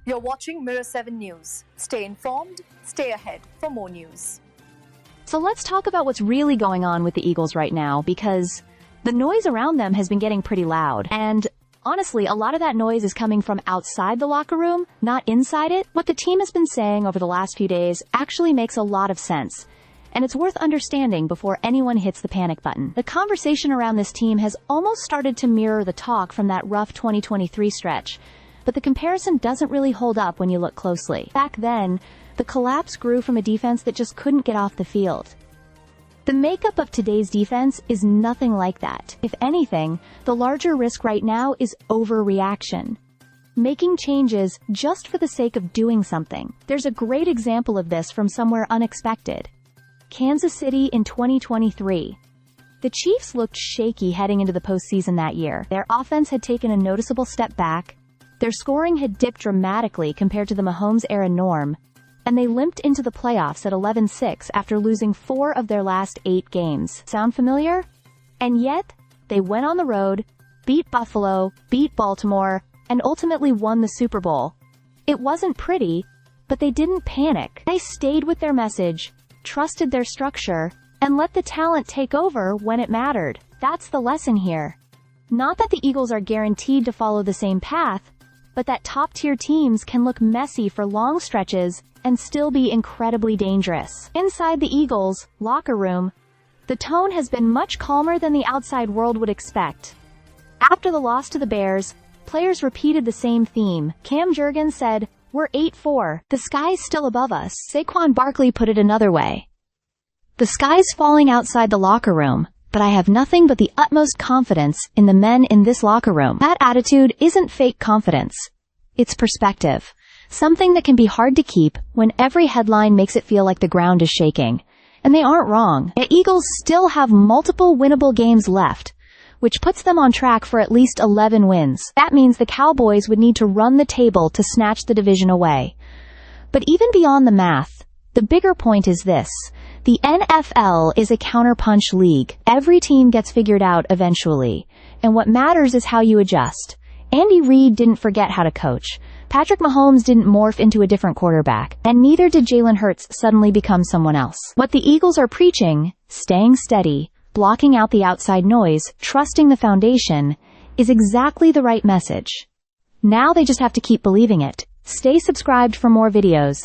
You're watching Mirror 7 News. Stay informed, stay ahead for more news. So let's talk about what's really going on with the Eagles right now, because the noise around them has been getting pretty loud. And honestly, a lot of that noise is coming from outside the locker room, not inside it. What the team has been saying over the last few days actually makes a lot of sense, and it's worth understanding before anyone hits the panic button. The conversation around this team has almost started to mirror the talk from that rough 2023 stretch, but the comparison doesn't really hold up when you look closely. Back then, the collapse grew from a defense that just couldn't get off the field. The makeup of today's defense is nothing like that. If anything, the larger risk right now is overreaction. Making changes just for the sake of doing something. There's a great example of this from somewhere unexpected. Kansas City in 2023. The Chiefs looked shaky heading into the postseason that year. Their offense had taken a noticeable step back, their scoring had dipped dramatically compared to the Mahomes-era norm, and they limped into the playoffs at 11-6 after losing 4 of their last 8 games. Sound familiar? And yet, they went on the road, beat Buffalo, beat Baltimore, and ultimately won the Super Bowl. It wasn't pretty, but they didn't panic. They stayed with their message, trusted their structure, and let the talent take over when it mattered. That's the lesson here. Not that the Eagles are guaranteed to follow the same path, but that top-tier teams can look messy for long stretches and still be incredibly dangerous. Inside the Eagles' locker room, the tone has been much calmer than the outside world would expect. After the loss to the Bears, players repeated the same theme. Cam Jurgens said, "We're 8-4. The sky's still above us." Saquon Barkley put it another way. "The sky's falling outside the locker room, but I have nothing but the utmost confidence in the men in this locker room." That attitude isn't fake confidence. It's perspective. Something that can be hard to keep when every headline makes it feel like the ground is shaking. And they aren't wrong. The Eagles still have multiple winnable games left, which puts them on track for at least 11 wins. That means the Cowboys would need to run the table to snatch the division away. But even beyond the math, the bigger point is this. The NFL is a counterpunch league. Every team gets figured out eventually, and what matters is how you adjust. Andy Reid didn't forget how to coach. Patrick Mahomes didn't morph into a different quarterback, and neither did Jalen Hurts suddenly become someone else. What the Eagles are preaching, staying steady, blocking out the outside noise, trusting the foundation, is exactly the right message. Now they just have to keep believing it. Stay subscribed for more videos.